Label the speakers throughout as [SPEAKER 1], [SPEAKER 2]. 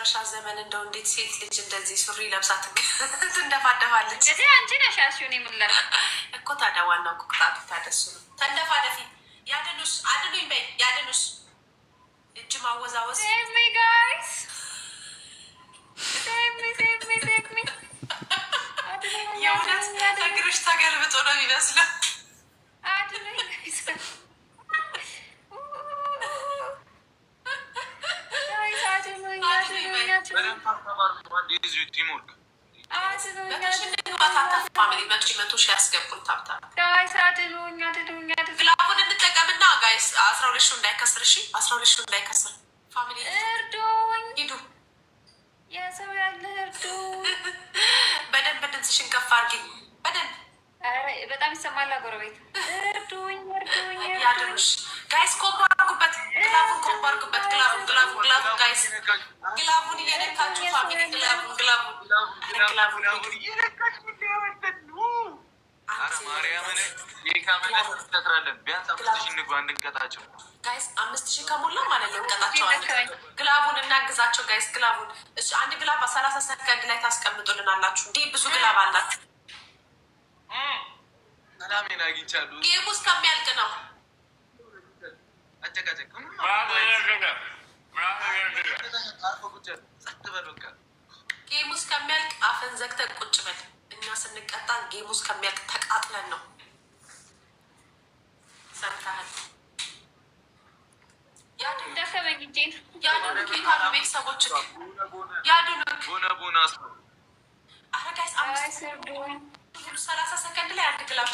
[SPEAKER 1] በመጨረሻ ዘመን እንደው እንዴት ሴት ልጅ እንደዚህ ሱሪ ለብሳ ትንደፋደፋለች?
[SPEAKER 2] እንግዲህ አንቺ ነሽ ያልሽውን የምንለው
[SPEAKER 1] እኮ። ታዲያ ዋናው ቁጣቱ ታደሱ ነው። ተንደፋደፊ ያድኑስ፣ አድኑኝ በይ ያድኑስ። እጅ ማወዛወዝ
[SPEAKER 2] ጋይስ
[SPEAKER 1] የእውነት እግርሽ ተገልብጦ ነው የሚመስለው። መቶ ሺህ ያስገቡን ታብታ ግላቡን እንጠቀምና ጋይስ 12 ሺህ እንዳይከስር። እሺ 12 ሺህ እንዳይከስር። ፋሚሊ
[SPEAKER 2] እርዱኝ፣
[SPEAKER 1] ሂዱ።
[SPEAKER 2] የሰው ያለ እርዱ።
[SPEAKER 1] በደንብ ድምፅሽን ከፍ አድርጊ። በደንብ
[SPEAKER 2] በጣም ይሰማል። ጎረቤት እርዱኝ፣ እርዱኝ፣
[SPEAKER 1] ያድኑሽ ጋይስ። ኮምቦ አድርጉበት፣ ግላቡን ኮምቦ አድርጉበት። ግላቡን ጋይስ፣ ግላቡን እየነካችሁ ፋሚሊ፣ ግላቡን
[SPEAKER 3] ማርያምን ይካመለትራለን። ቢያንስ 5,000 እንግባ እንድንቀጣቸው
[SPEAKER 1] ጋይስ። 5,000 ከሞላ ማለት ነው እንቀጣቸዋለን። ግላቡን እናግዛቸው ጋይስ። ግላቡን አንድ ግላብ 30 ሰከንድ ላይ ታስቀምጡልናላችሁ። እንዲህ ብዙ ግላብ አላችሁ።
[SPEAKER 3] ሰላሜን አግኝቻለሁ።
[SPEAKER 1] ጌሙ እስከሚያልቅ ነው።
[SPEAKER 3] አጨቃጨቅ
[SPEAKER 1] ጌሙ እስከሚያልቅ አፈን ዘግተን ቁጭ በል። እኛ ስንቀጣ ጌሙ እስከሚያልቅ ተቃጥለን ነው። ሰምተሃል? ያዱን ኬታሉ ቤተሰቦች ያዱን አረጋይስ 30 ሰከንድ ላይ አንድ ግላብ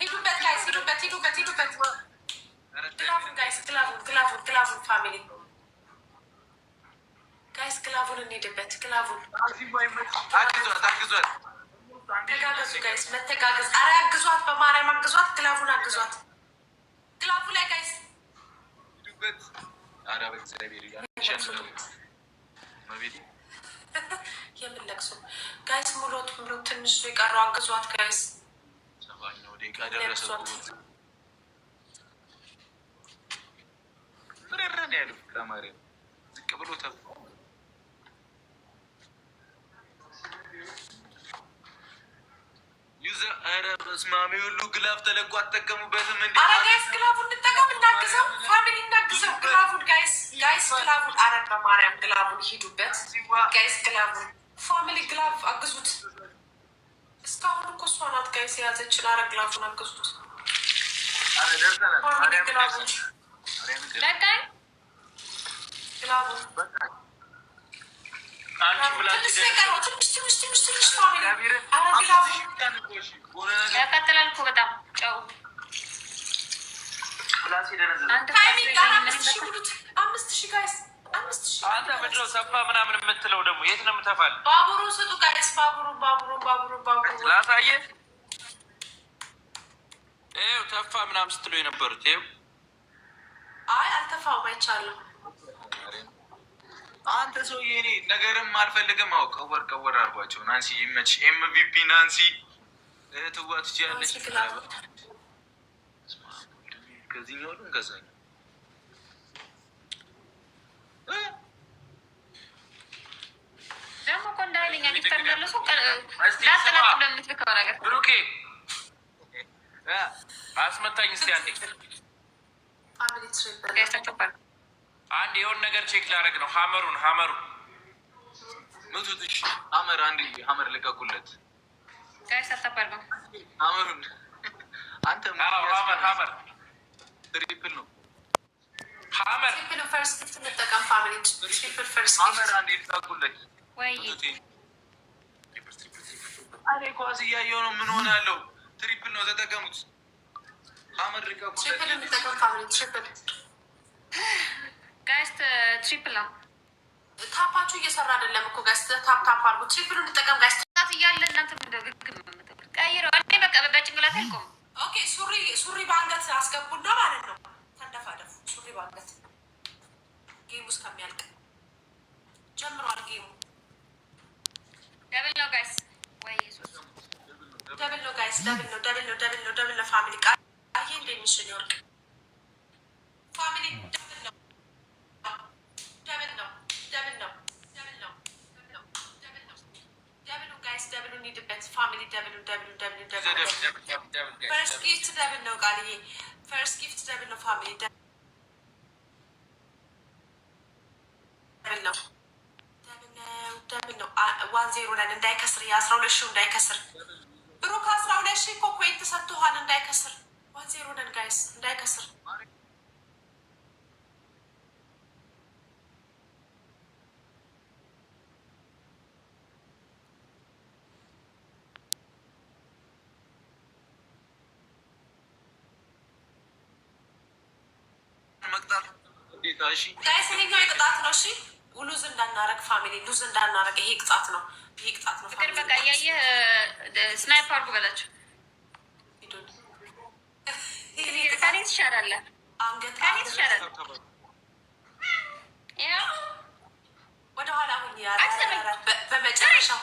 [SPEAKER 1] ሂዱበት ጋይስ፣ ሂዱበት። ግላቡን ጋይስ፣ ግላቡን ፋሚሊ ጋይስ፣ ግላቡን እንሄድበት። ግላቡን ተጋገዙ ጋይስ፣ መተጋገዝ። አረ አግዟት፣ በማርያም አግዟት። ግላቡን አግዟት። ግላቡ ላይ ጋይስ የምንለቅሱ ጋይስ፣ ሙሎት ትንሽ የቀረው አግዟት ጋይስ።
[SPEAKER 3] ዝቅ ብሎ ኧረ በስመ አብ ሁሉ ግላብ ተለቆ አትጠቀሙበትም እንዴ?
[SPEAKER 1] ኧረ ጋይስ ግላቡን እንጠቀም፣ እናግዘው፣ ፋሚሊ እናግዘው። ግላቡን ጋይስ፣ ግላቡን ኧረ በማርያም ግላቡን ሂዱበት ጋይስ። ግላቡን ፋሚሊ ግላብ አግዙት። እስካሁን እኮ እሷ ናት ጋይስ የያዘችን። ኧረ ግላቡን አግዙት ፋሚሊ። ግላቡን ትንሽ ፋሚሊ። ኧረ ግላቡን
[SPEAKER 2] ያቃጥላል እኮ በጣም ጨው።
[SPEAKER 1] አምስት ሺህ ጋይስ፣ 5,000።
[SPEAKER 3] አንተ ምንድን ነው ሰፋ ምናምን የምትለው ደግሞ? የት ነው የምተፋል?
[SPEAKER 1] ባቡሩን ስጡ ጋይስ፣ ባቡሩ
[SPEAKER 3] ላሳየህ። ይኸው ተፋ ምናምን ስትለው የነበሩት ይኸው።
[SPEAKER 1] አይ አልተፋውም፣ አይቻለሁ።
[SPEAKER 3] አንተ ሰውዬ እኔ ነገርም አልፈልግም። አዎ ቀወር አድርጓቸው። ናንሲ ይመች። MVP ናንሲ ትዋት ትችላለች። ከዚህኛው ሁሉ እንገዛኝ።
[SPEAKER 2] ደግሞ እኮ እንዳይለኛ ጊፍተር እንዳለሱ ላጠላጥ ለምትልከው ነገር
[SPEAKER 3] ብሩኬ አስመታኝ እስኪ አንዴ። አንድ የሆነ ነገር ቼክ ላደርግ ነው። ሀመሩን ምቱትሽ ሀመር ልቀቁለት። ሀመሩን አንተ ሀመር ትሪፕል ነው። ሀመር አንዴ ልቀቁለት። አሬ ኳስ እያየሁ ነው። ምን ሆናለሁ? ትሪፕል ነው፣ ተጠቀሙት። ሀመር ልቀቁለት።
[SPEAKER 2] ጋይስ ትሪፕል ነው።
[SPEAKER 1] ታፓችሁ እየሰራ አይደለም እኮ ጋይስ። ታፕ አድርጉ። ትሪፕል እንጠቀም ጋይስ።
[SPEAKER 2] እያለ እናንተ ቀይረው እኔ በቃ በጭንቅላት አይቆም።
[SPEAKER 1] ኦኬ ሱሪ በአንገት አስገቡና ማለት ነው። ተንደፋደፉ። ሱሪ በአንገት ጌሙ እስከሚያልቅ ጀምሯል። ጌሙ
[SPEAKER 2] ደብል ነው ጋይስ። ወይ ኢየሱስ
[SPEAKER 1] ደብል ነው ጋይስ። ደብል ነው ፋሚሊ። ቃዬ እንደሚሽን ይወርቅ ፋሚሊ። ደብል ነው ፈርስት ጊፍት ደብል ነው ቃልዬ። ፈርስት ጊፍት ደብል ነው ፋሚሊ ደብል ነው ደብል ነው። 1-0 ነን እንዳይከስር የ12 ሺው እንዳይከስር ብሩክ 12 ሺህ እኮ ኮይንት ሰጥቶሃል እንዳይከስር 1-0 ነን ጋይስ እንዳይከስር ጋይስ ይሄኛው የቅጣት ነው። እሺ ሉዝ እንዳናረግ ፋሚሊ ሉዝ እንዳናረግ ይሄ ቅጣት ነው። ይሄ ቅጣት ነው።
[SPEAKER 2] ፍቅር በቃ እያየህ ስናይፕ አድርጉ በላቸው። ከኔ ትሻላለህ፣ ከኔ ትሻላለህ።
[SPEAKER 1] ወደኋላ ሁኝ በመጨረሻው